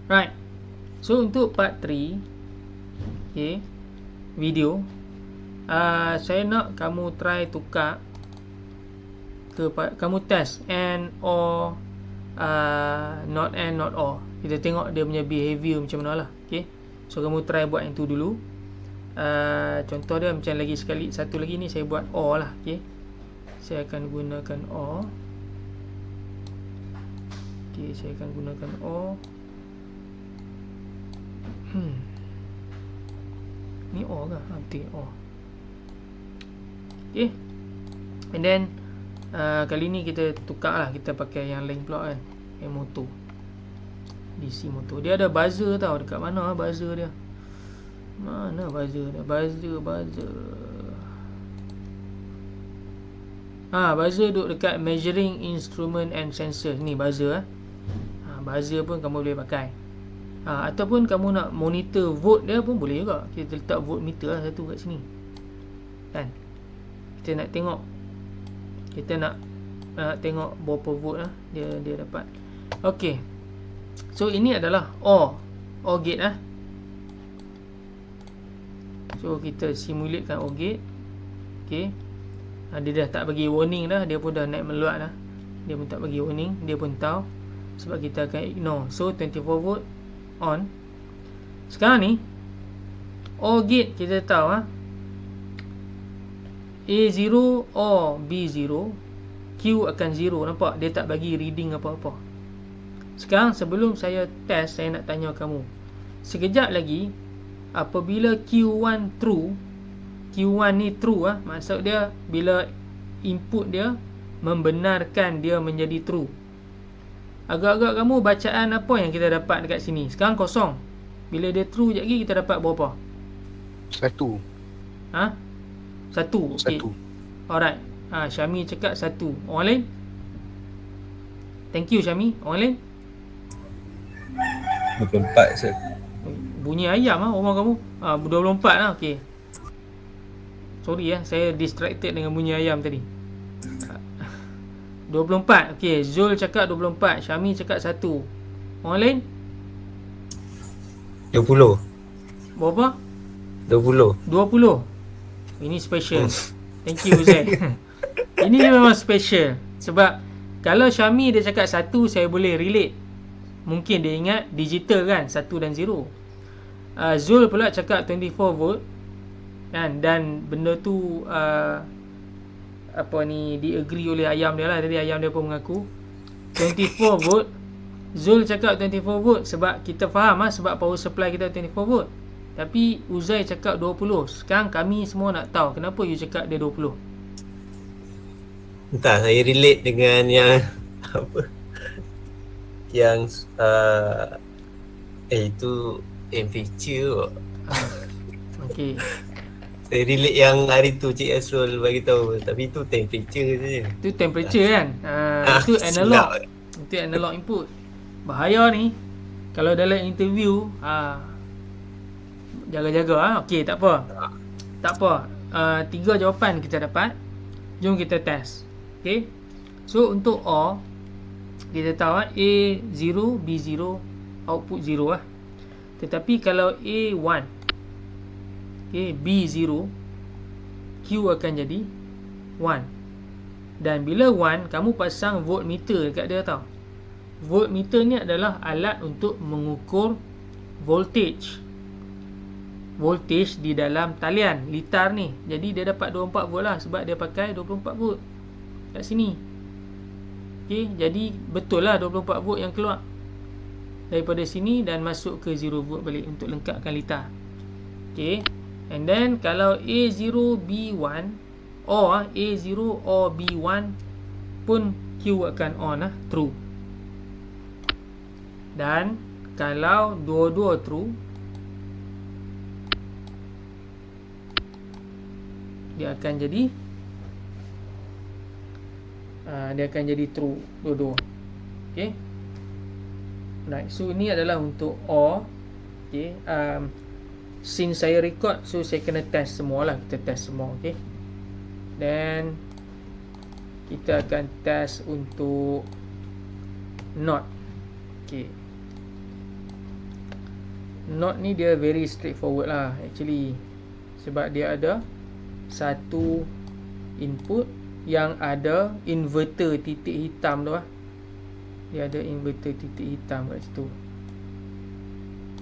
Right. So untuk part 3, okay, video, saya nak kamu try tukar ke kamu test and or not and not or. Kita tengok dia punya behavior macam mana lah. Okay. So kamu try buat yang tu dulu. Contoh dia macam lagi sekali, satu lagi ni saya buat or lah. Okay. Saya akan gunakan or. Okay, saya akan gunakan or. Ni or ke? Betul or. Okay. And then kali ni kita tukar lah. Kita pakai yang lain pula kan, yang motor, DC motor. Dia ada buzzer tau. Dekat mana buzzer dia? Mana buzzer dia? Buzzer buzzer duduk dekat measuring instrument and sensor. Ni buzzer buzzer pun kamu boleh pakai. Ataupun kamu nak monitor volt dia pun boleh juga. Kita letak voltmeter lah satu kat sini kan. Kita nak tengok, kita nak tengok berapa volt lah dia dapat. Okay. So ini adalah OR gate lah. So kita simulatekan OR gate. Okay. Dia dah tak bagi warning dah. Dia pun dah naik meluat dah. Dia pun tak bagi warning. Dia pun tahu. Sebab kita akan ignore. So 24 volt on. Sekarang ni OR gate kita tahu A0 or B0, Q akan 0. Nampak? Dia tak bagi reading apa-apa. Sekarang sebelum saya test, saya nak tanya kamu. Sekejap lagi, apabila Q1 true, Q1 ni true maksud dia bila input dia membenarkan dia menjadi true. Agak-agak kamu bacaan apa yang kita dapat dekat sini? Sekarang kosong. Bila dia true sekejap lagi, kita dapat berapa? 1. 1. Okay. Alright. Syami cakap 1. Orang lain? Thank you Syami. Orang lain? 24 Sir. Bunyi ayam rumah kamu. 24 lah. Okay. Sorry saya distracted dengan bunyi ayam tadi. 24. Okay, Zul cakap 24, Syami cakap 1. Orang lain? 20. Berapa? 20. Ini special. Thank you Zain. Ini memang special. Sebab kalau Syami dia cakap 1, saya boleh relate. Mungkin dia ingat digital kan, 1 dan 0. Zul pula cakap 24 volt kan, dan benda tu di-agree oleh ayam dia lah. Tadi ayam dia pun mengaku 24 volt. Zul cakap 24 volt sebab kita faham sebab power supply kita 24 volt. Tapi Uzai cakap 20. Sekarang kami semua nak tahu kenapa you cakap dia 20. Entah, saya relate dengan yang apa, yang itu temperature. Okey. Saya relate yang hari tu Cik Asrul bagi tahu, tapi itu temperature saja. Itu temperature kan. Itu analog. Itu analog input. Bahaya ni kalau dalam interview jaga-jaga. Okey, tak apa. Tak apa. 3 jawapan kita dapat. Jom kita test. Okey. So untuk OR kita tahu A0 B0 output 0 lah. Tetapi kalau A1 B0 Q akan jadi 1. Dan bila 1, kamu pasang voltmeter dekat dia tau. Voltmeter ni adalah alat untuk mengukur voltage di dalam talian litar ni. Jadi dia dapat 24 volt lah sebab dia pakai 24 volt kat sini. Okey, jadi betul lah 24 volt yang keluar daripada sini dan masuk ke 0 volt balik untuk lengkapkan litar. Okey. And then kalau A0 B1 or A0 or B1 pun Q akan on true. Dan kalau dua-dua true, dia akan jadi true dua-dua. Okey. Right, so ini adalah untuk OR. Okey. Since saya record, so saya kena test semua lah. Kita test semua. Okey. Dan kita akan test untuk NOT. Okey. Not ni dia very straightforward lah actually, sebab dia ada satu input yang ada inverter titik hitam tu lah. Dia ada inverter titik hitam kat situ.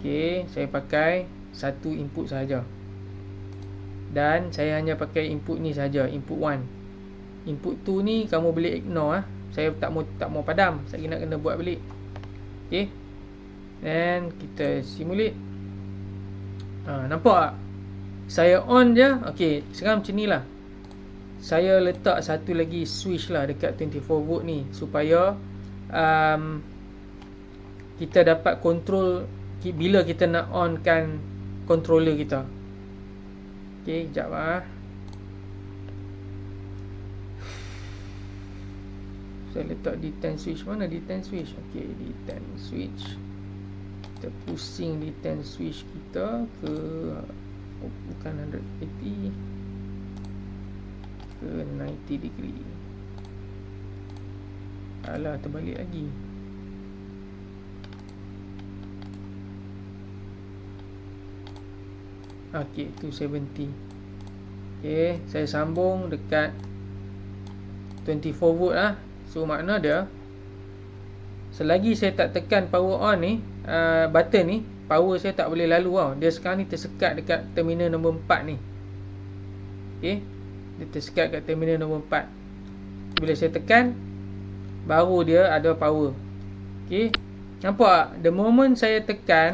Okay, saya pakai satu input sahaja, dan saya hanya pakai input ni saja, input 1. Input 2 ni kamu boleh ignore lah. Saya tak mau padam, saya nak kena buat balik. Okay, dan kita simulate. Nampak tak? Saya on je. Okay, sekarang macam ni lah. Saya letak satu lagi switch lah dekat 24 volt ni, supaya kita dapat control bila kita nak on kan controller kita. Okay, sekejap lah. Saya letak D10 switch. Mana D10 switch? Okay, D10 switch. Kita pusing D10 switch kita ke bukan 180, ke 90 degree. Alah, terbalik lagi. Okay, 270. Okay, saya sambung dekat 24 volt lah. So makna dia, selagi saya tak tekan power on ni, button ni, power saya tak boleh lalu tau. Dia sekarang ni tersekat dekat terminal nombor 4 ni. Okay, dia tersekat kat terminal nombor 4. Bila saya tekan, baru dia ada power. Okay, nampak tak? The moment saya tekan,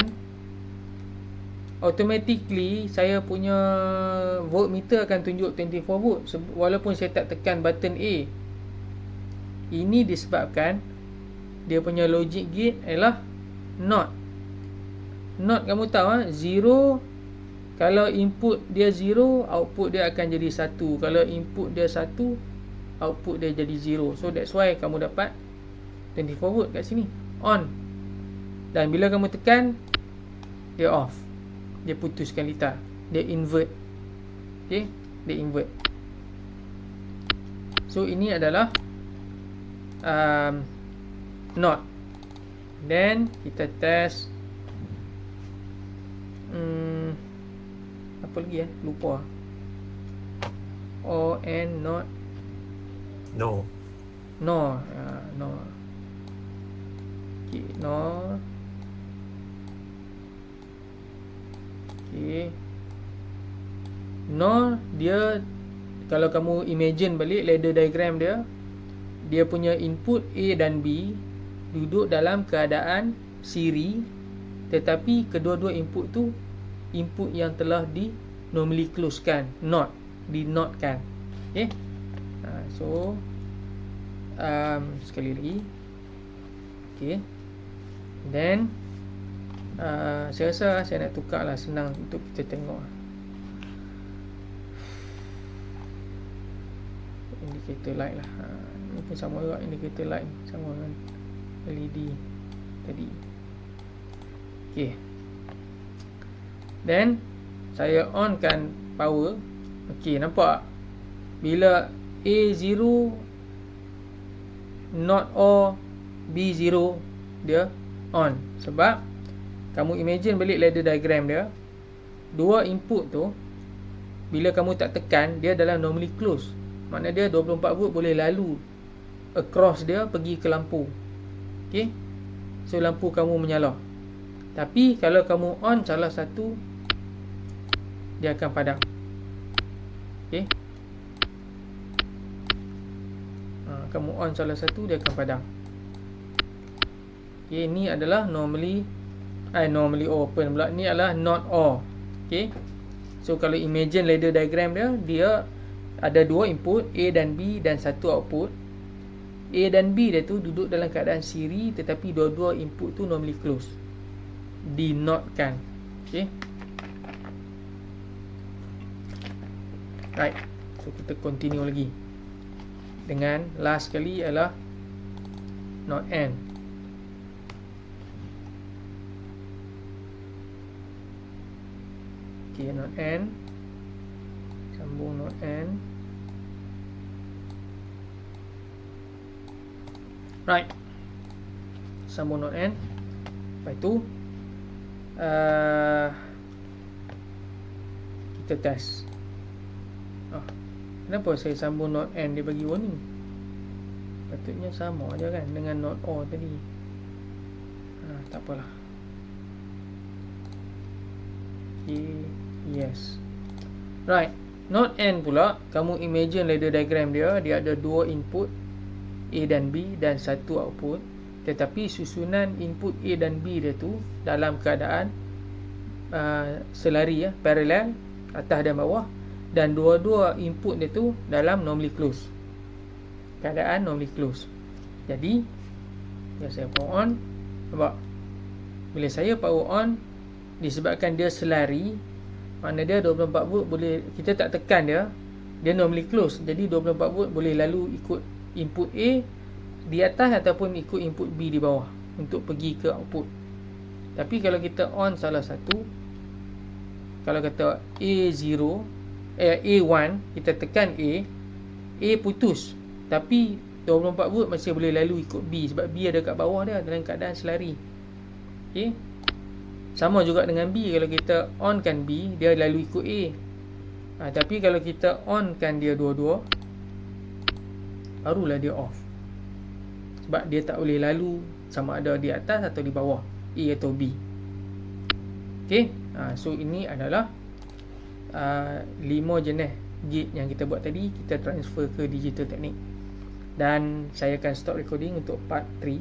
automatically saya punya voltmeter akan tunjuk 24 volt walaupun saya tak tekan button A. Ini disebabkan dia punya logic gate adalah NOT. NOT kamu tahu zero. Kalau input dia 0, output dia akan jadi 1. Kalau input dia 1, output dia jadi 0. So that's why kamu dapat 24 volt kat sini, on. Dan bila kamu tekan, dia off. Dia putuskan litar, dia invert. Okay, dia invert. So ini adalah NOT. Then kita test apa lagi lupa. O and NOT. No. No. No. Okay, no. Okay. No, dia, kalau kamu imagine balik ladder diagram dia, dia punya input A dan B duduk dalam keadaan siri, tetapi kedua-dua input tu input yang telah di normally close kan, not di not kan. Okay. So sekali lagi. Okay. Then saya rasa saya nak tukar lah, senang untuk kita tengok. Indicator light lah. Ini pun sama juga, indicator light sama dengan LED tadi. Okay. Then saya on kan power. Okay, nampak bila A0 not or B0 dia on. Sebab kamu imagine balik ladder diagram dia, dua input tu bila kamu tak tekan, dia dalam normally close. Makna dia 24 volt boleh lalu across dia pergi ke lampu. Okay, so lampu kamu menyala. Tapi kalau kamu on salah satu, dia akan padam. Okay, kamu on salah satu, dia akan padam. Okay, ini adalah normally open pula. Ni adalah not or. Okay, so kalau imagine ladder diagram dia ada dua input A dan B dan satu output. A dan B dia tu duduk dalam keadaan siri, tetapi dua-dua input tu normally close, di not kan. Okay, right. So kita continue lagi dengan last kali adalah not and. Okay, not and, sambung not and. Right, sambung not and. Lepas tu Kita test. Kenapa saya sambung not and dia bagi warning? Patutnya sama je kan dengan not or tadi. Tak apalah. Okay, yes. Right, not and pula, kamu imagine ladder diagram dia ada 2 input A dan B dan 1 output. Tetapi susunan input A dan B dia tu dalam keadaan selari, parallel, atas dan bawah, dan dua-dua input dia tu dalam normally close, keadaan normally close. Jadi saya power on. Nampak? Bila saya power on, disebabkan dia selari, mana dia 24 volt boleh, kita tak tekan dia normally close. Jadi 24 volt boleh lalu ikut input A di atas ataupun ikut input B di bawah untuk pergi ke output. Tapi kalau kita on salah satu, kalau kata A1, kita tekan A putus, tapi 24 volt masih boleh lalu ikut B sebab B ada kat bawah dia dalam keadaan selari. Okay. Sama juga dengan B, kalau kita onkan B, dia lalu ikut A. Tapi kalau kita onkan dia dua-dua, barulah dia off. Sebab dia tak boleh lalu sama ada di atas atau di bawah, A atau B. Okay. So ini adalah 5 jenis gate yang kita buat tadi, kita transfer ke Digital Technique. Dan saya akan stop recording untuk part 3.